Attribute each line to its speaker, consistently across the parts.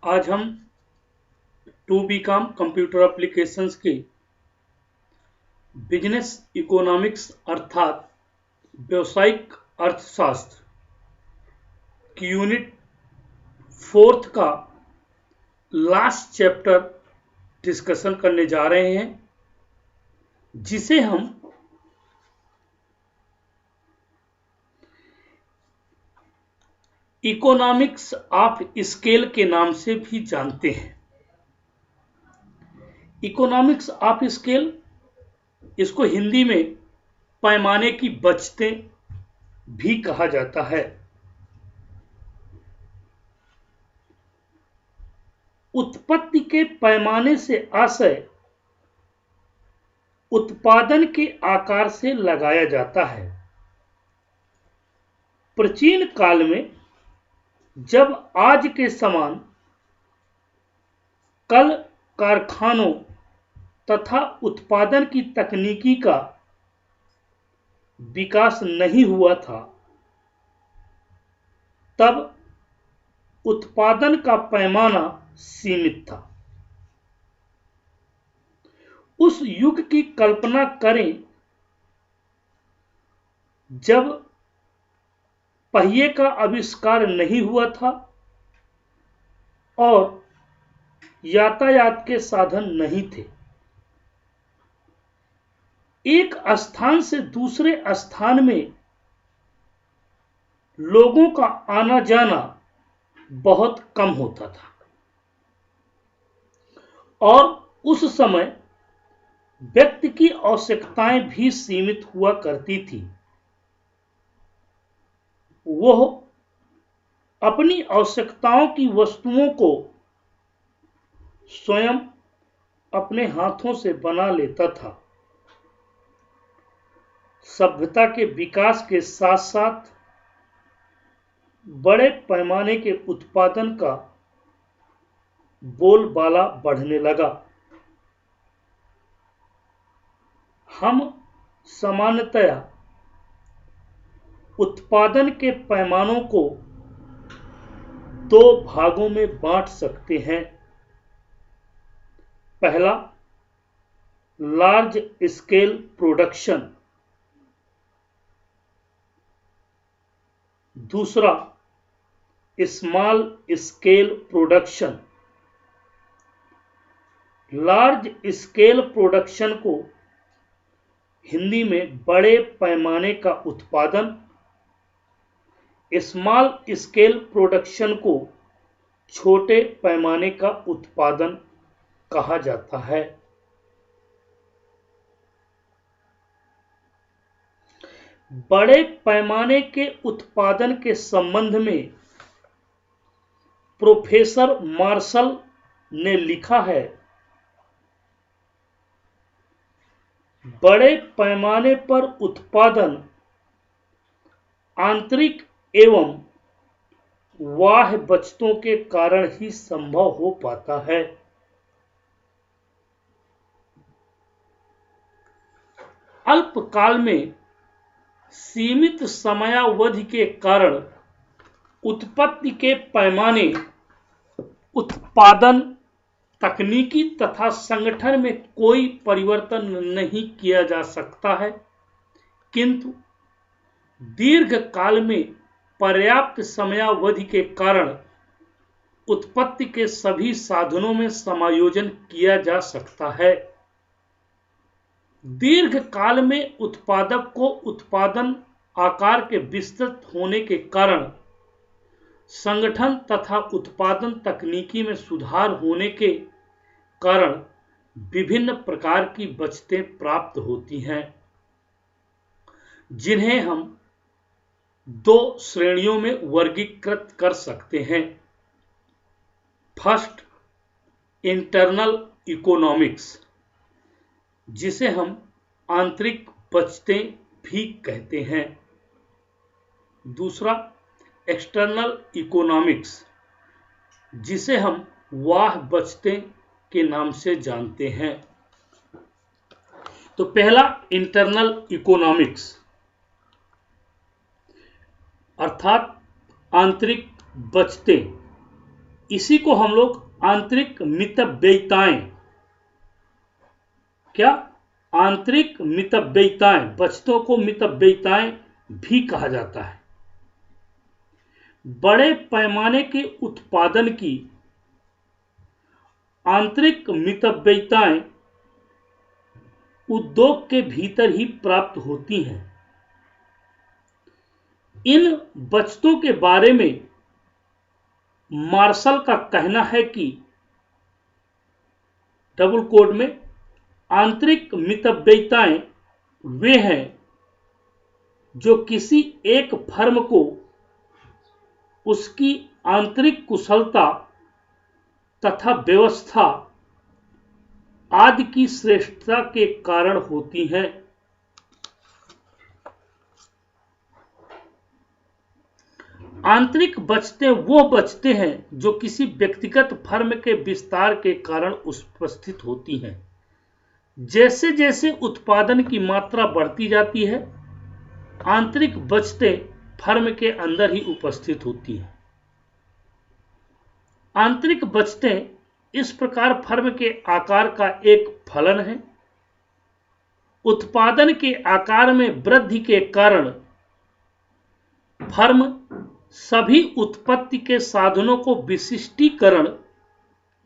Speaker 1: आज हम two B com computer applications के बिजनेस इकोनॉमिक्स अर्थात व्यावसायिक अर्थशास्त्र की यूनिट 4 का लास्ट चैप्टर डिस्कशन करने जा रहे हैं, जिसे हम इकोनॉमिक्स ऑफ स्केल के नाम से भी जानते हैं। इकोनॉमिक्स ऑफ स्केल, इसको हिंदी में पैमाने की बचतें भी कहा जाता है। उत्पत्ति के पैमाने से आशय उत्पादन के आकार से लगाया जाता है। प्राचीन काल में जब आज के समान कल कारखानों तथा उत्पादन की तकनीकी का विकास नहीं हुआ था, तब उत्पादन का पैमाना सीमित था। उस युग की कल्पना करें जब पहिए का आविष्कार नहीं हुआ था और यातायात के साधन नहीं थे। एक स्थान से दूसरे स्थान में लोगों का आना जाना बहुत कम होता था और उस समय व्यक्ति की आवश्यकताएं भी सीमित हुआ करती थी। वह अपनी आवश्यकताओं की वस्तुओं को स्वयं अपने हाथों से बना लेता था। सभ्यता के विकास के साथ साथ बड़े पैमाने के उत्पादन का बोलबाला बढ़ने लगा। हम सामान्यतया उत्पादन के पैमानों को दो भागों में बांट सकते हैं। पहला, लार्ज स्केल प्रोडक्शन। दूसरा, small scale production. Large scale production को हिंदी में बड़े पैमाने का उत्पादन, स्मॉल स्केल प्रोडक्शन को छोटे पैमाने का उत्पादन कहा जाता है। बड़े पैमाने के उत्पादन के संबंध में प्रोफेसर मार्शल ने लिखा है, बड़े पैमाने पर उत्पादन आंतरिक एवं बाह्य बचतों के कारण ही संभव हो पाता है। अल्पकाल में सीमित समयावधि के कारण उत्पत्ति के पैमाने, उत्पादन तकनीकी तथा संगठन में कोई परिवर्तन नहीं किया जा सकता है, किंतु दीर्घ काल में पर्याप्त समयावधि के कारण उत्पत्ति के सभी साधनों में समायोजन किया जा सकता है। दीर्घ काल में उत्पादक को उत्पादन आकार के विस्तृत होने के कारण संगठन तथा उत्पादन तकनीकी में सुधार होने के कारण विभिन्न प्रकार की बचतें प्राप्त होती हैं, जिन्हें हम दो श्रेणियों में वर्गीकृत कर सकते हैं। फर्स्ट, इंटरनल इकोनॉमिक्स, जिसे हम आंतरिक बचतें भी कहते हैं। दूसरा, एक्सटर्नल इकोनॉमिक्स, जिसे हम बाह्य बचतें के नाम से जानते हैं। तो पहला, इंटरनल इकोनॉमिक्स अर्थात आंतरिक बचतें। इसी को हम लोग आंतरिक मितव्ययिताएं, क्या आंतरिक मितव्ययिताएं, बचतों को मितव्ययिताएं भी कहा जाता है। बड़े पैमाने के उत्पादन की आंतरिक मितव्ययिताएं उद्योग के भीतर ही प्राप्त होती हैं। इन बचतों के बारे में मार्शल का कहना है कि डबल कोड में आंतरिक मितव्ययिताएं वे हैं जो किसी एक फर्म को उसकी आंतरिक कुशलता तथा व्यवस्था आदि की श्रेष्ठता के कारण होती हैं। आंतरिक बचतें वो बचतें हैं जो किसी व्यक्तिगत फर्म के विस्तार के कारण उपस्थित होती हैं। जैसे जैसे उत्पादन की मात्रा बढ़ती जाती है, आंतरिक बचतें फर्म के अंदर ही उपस्थित होती हैं। आंतरिक बचतें इस प्रकार फर्म के आकार का एक फलन है। उत्पादन के आकार में वृद्धि के कारण फर्म सभी उत्पत्ति के साधनों को विशिष्टीकरण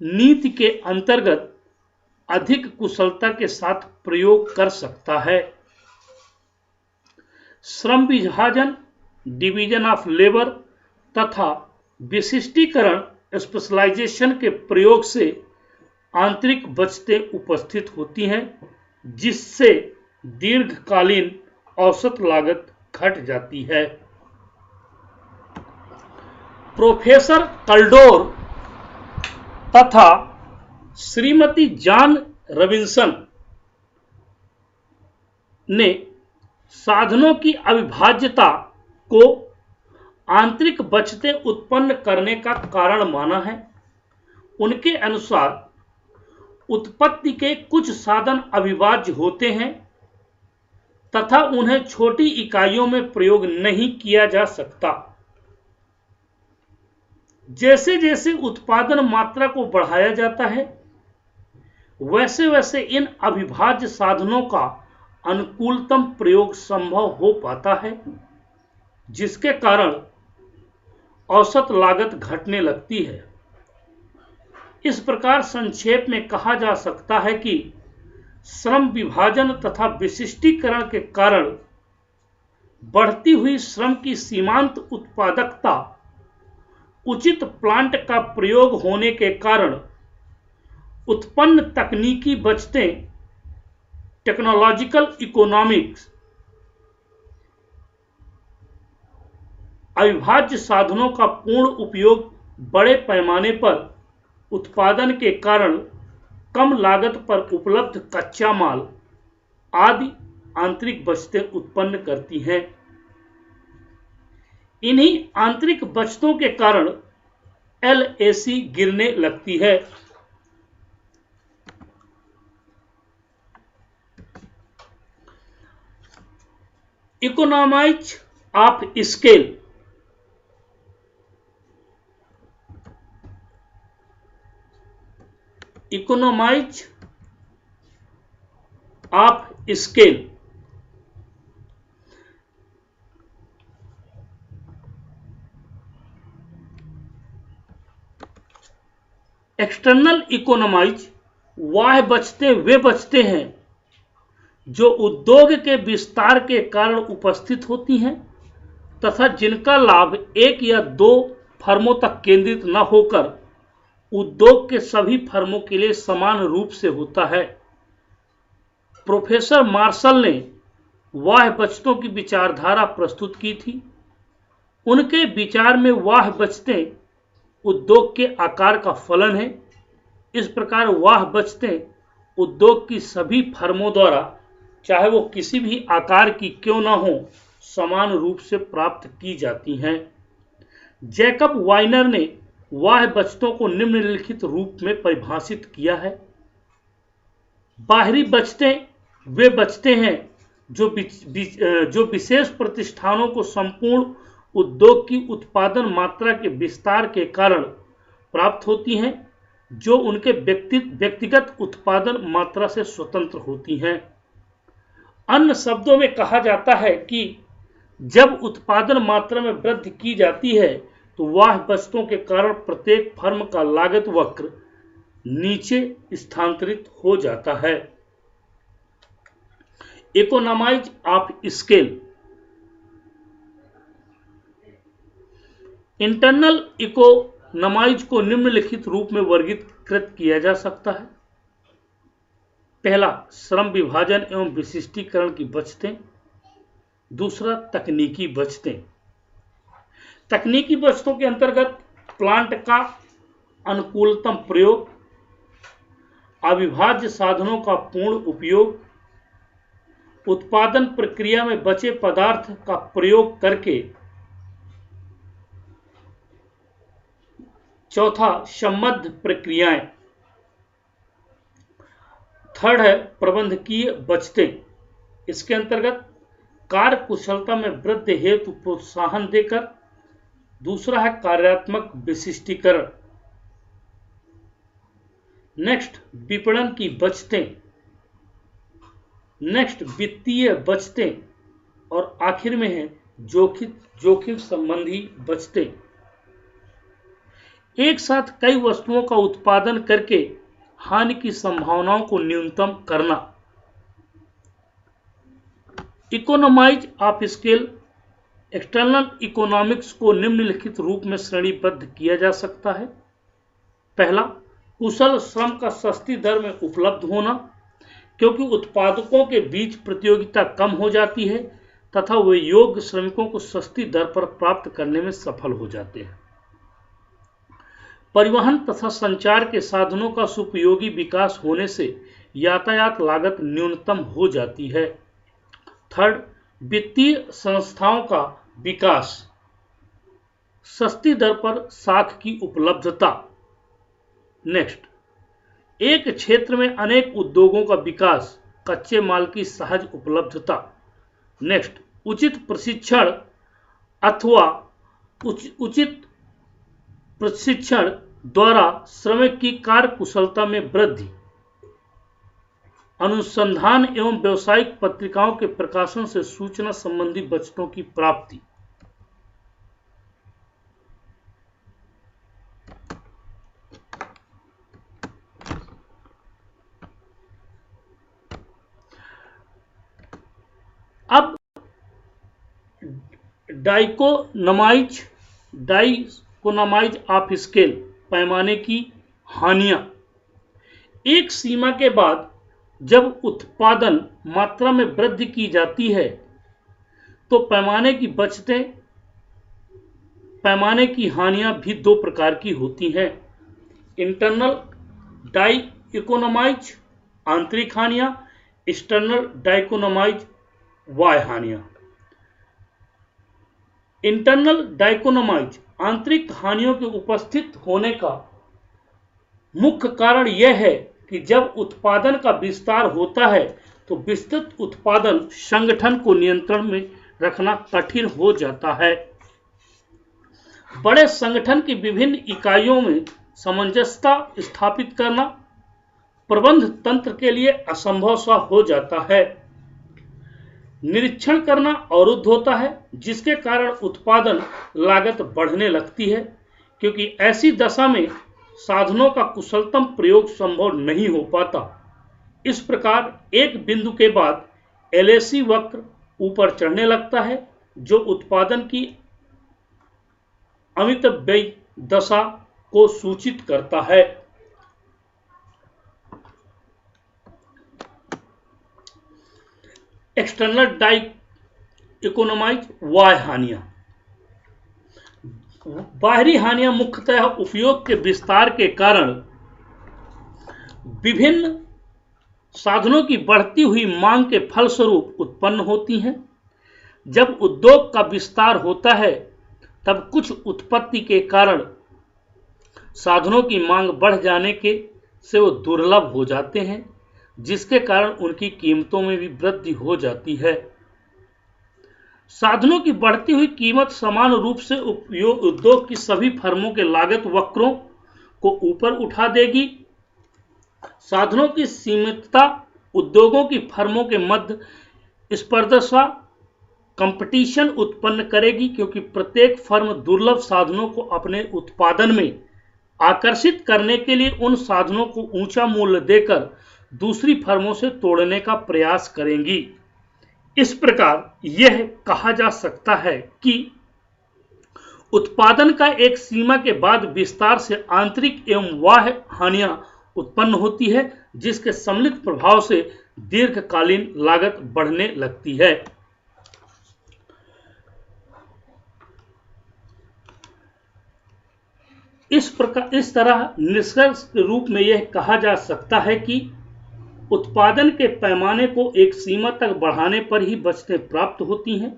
Speaker 1: नीति के अंतर्गत अधिक कुशलता के साथ प्रयोग कर सकता है। श्रम विभाजन, डिवीजन ऑफ लेबर तथा विशिष्टीकरण स्पेशलाइजेशन के प्रयोग से आंतरिक बचतें उपस्थित होती हैं, जिससे दीर्घकालीन औसत लागत घट जाती है। प्रोफेसर कल्डोर तथा श्रीमती जॉन रॉबिन्सन ने साधनों की अविभाज्यता को आंतरिक बचतें उत्पन्न करने का कारण माना है। उनके अनुसार उत्पत्ति के कुछ साधन अविभाज्य होते हैं तथा उन्हें छोटी इकाइयों में प्रयोग नहीं किया जा सकता। जैसे जैसे उत्पादन मात्रा को बढ़ाया जाता है, वैसे वैसे इन अविभाज्य साधनों का अनुकूलतम प्रयोग संभव हो पाता है, जिसके कारण औसत लागत घटने लगती है। इस प्रकार संक्षेप में कहा जा सकता है कि श्रम विभाजन तथा विशिष्टीकरण के कारण बढ़ती हुई श्रम की सीमांत उत्पादकता, उचित प्लांट का प्रयोग होने के कारण उत्पन्न तकनीकी बचतें, टेक्नोलॉजिकल इकोनॉमिक्स, अविभाज्य साधनों का पूर्ण उपयोग, बड़े पैमाने पर उत्पादन के कारण कम लागत पर उपलब्ध कच्चा माल आदि आंतरिक बचतें उत्पन्न करती हैं। इन्हीं आंतरिक बचतों के कारण LAC गिरने लगती है। Economize of scale, economize of scale external economize वह बचतें वे बचते हैं जो उद्योग के विस्तार के कारण उपस्थित होती हैं तथा जिनका लाभ एक या दो फर्मों तक केंद्रित न होकर उद्योग के सभी फर्मों के लिए समान रूप से होता है। प्रोफेसर मार्शल ने वह बचतों की विचारधारा प्रस्तुत की थी। उनके विचार में वह बचतें उद्योग के आकार का फलन है। इस प्रकार वह बचतें उद्योग की सभी फर्मों द्वारा, चाहे वो किसी भी आकार की क्यों न हो, समान रूप से प्राप्त की जाती हैं। जैकब वाइनर ने वह बचतों को निम्नलिखित रूप में परिभाषित किया है। बाहरी बचतें वे बचतें हैं जो विशेष प्रतिष्ठानों को संपूर्ण उद्योग की उत्पादन मात्रा के विस्तार के कारण प्राप्त होती हैं जो उनके व्यक्तिगत उत्पादन मात्रा से स्वतंत्र होती हैं। अन्य शब्दों में कहा जाता है कि जब उत्पादन मात्रा में वृद्धि की जाती है तो बाह्य वस्तुओं के कारण प्रत्येक फर्म का लागत वक्र नीचे स्थानांतरित हो जाता है। Economize of scale. इंटरनल इकोनॉमाइज को निम्नलिखित रूप में वर्गीकृत किया जा सकता है। पहला, श्रम विभाजन एवं विशिष्टीकरण की बचतें। दूसरा, तकनीकी बचतें। तकनीकी बचतों के अंतर्गत प्लांट का अनुकूलतम प्रयोग, अविभाज्य साधनों का पूर्ण उपयोग, उत्पादन प्रक्रिया में बचे पदार्थ का प्रयोग करके। चौथा, सम्बद्ध प्रक्रियाएं। थर्ड है प्रबंधकीय बचतें। इसके अंतर्गत कार्य कुशलता में वृद्धि हेतु प्रोत्साहन देकर। दूसरा है कार्यात्मक विशिष्टीकरण। नेक्स्ट, विपणन की बचतें। नेक्स्ट, वित्तीय बचतें। और आखिर में है जोखिम संबंधी बचतें। एक साथ कई वस्तुओं का उत्पादन करके हानि की संभावनाओं को न्यूनतम करना। इकोनॉमाइज ऑफ स्केल। एक्सटर्नल इकोनॉमिक्स को निम्नलिखित रूप में श्रेणीबद्ध किया जा सकता है। पहला, कुशल श्रम का सस्ती दर में उपलब्ध होना, क्योंकि उत्पादकों के बीच प्रतियोगिता कम हो जाती है तथा वे योग्य श्रमिकों को सस्ती दर पर प्राप्त करने में सफल हो जाते हैं। परिवहन तथा संचार के साधनों का सुपयोगी विकास होने से यातायात लागत न्यूनतम हो जाती है। थर्ड, वित्तीय संस्थाओं का विकास, सस्ती दर पर साख की उपलब्धता। नेक्स्ट, एक क्षेत्र में अनेक उद्योगों का विकास, कच्चे माल की सहज उपलब्धता। नेक्स्ट, उचित प्रशिक्षण अथवा उचित प्रशिक्षण द्वारा श्रमिक की कार्य कुशलता में वृद्धि। अनुसंधान एवं व्यावसायिक पत्रिकाओं के प्रकाशन से सूचना संबंधी बचतों की प्राप्ति। अब डाइकोनोमाइज ऑफ स्केल, पैमाने की हानियां। एक सीमा के बाद जब उत्पादन मात्रा में वृद्धि की जाती है तो पैमाने की बचतें, पैमाने की हानियां भी दो प्रकार की होती हैं। इंटरनल डाइकोनोमाइज, आंतरिक हानियां। एक्सटर्नल डाइकोनोमाइज, बाह्य हानियां। इंटरनल डाइकोनोमाइज, आंतरिक हानियों के उपस्थित होने का मुख्य कारण यह है कि जब उत्पादन का विस्तार होता है तो विस्तृत उत्पादन संगठन को नियंत्रण में रखना कठिन हो जाता है। बड़े संगठन की विभिन्न इकाइयों में सामंजस्यता स्थापित करना प्रबंध तंत्र के लिए असंभव सा हो जाता है। निरीक्षण करना अवरुद्ध होता है, जिसके कारण उत्पादन लागत बढ़ने लगती है, क्योंकि ऐसी दशा में साधनों का कुशलतम प्रयोग संभव नहीं हो पाता। इस प्रकार एक बिंदु के बाद एलएसी वक्र ऊपर चढ़ने लगता है, जो उत्पादन की अमितव्ययी दशा को सूचित करता है। एक्सटर्नल डाइकोनोमाइज, बाह्य हानियां। बाहरी हानियां मुख्यतः उपयोग के विस्तार के कारण विभिन्न साधनों की बढ़ती हुई मांग के फलस्वरूप उत्पन्न होती हैं। जब उद्योग का विस्तार होता है तब कुछ उत्पत्ति के कारण साधनों की मांग बढ़ जाने के से वो दुर्लभ हो जाते हैं, जिसके कारण उनकी कीमतों में भी वृद्धि हो जाती है। साधनों की बढ़ती हुई कीमत समान रूप से उद्योग की सभी फर्मों के लागत वक्रों को ऊपर उठा देगी। साधनों की सीमितता उद्योगों की फर्मों के मध्य स्पर्धा कंपटीशन उत्पन्न करेगी, क्योंकि प्रत्येक फर्म दुर्लभ साधनों को अपने उत्पादन में आकर्षित करने के लिए उन साधनों को ऊंचा मूल्य देकर दूसरी फर्मों से तोड़ने का प्रयास करेंगी। इस प्रकार यह कहा जा सकता है कि उत्पादन का एक सीमा के बाद विस्तार से आंतरिक एवं बाह्य हानियां उत्पन्न होती है, जिसके सम्मिलित प्रभाव से दीर्घकालीन लागत बढ़ने लगती है। इस तरह निष्कर्ष के रूप में यह कहा जा सकता है कि उत्पादन के पैमाने को एक सीमा तक बढ़ाने पर ही बचतें प्राप्त होती हैं।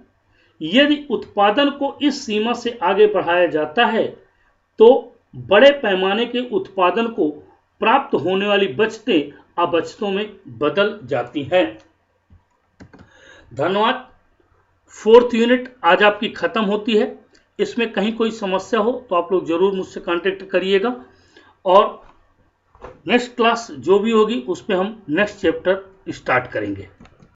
Speaker 1: यदि उत्पादन को इस सीमा से आगे बढ़ाया जाता है तो बड़े पैमाने के उत्पादन को प्राप्त होने वाली बचतें अबचतों में बदल जाती हैं। धन्यवाद। 4th यूनिट आज आपकी खत्म होती है। इसमें कहीं कोई समस्या हो तो आप लोग जरूर मुझसे कांटेक्ट करिएगा, और नेक्स्ट क्लास जो भी होगी उस पे हम नेक्स्ट चैप्टर स्टार्ट करेंगे।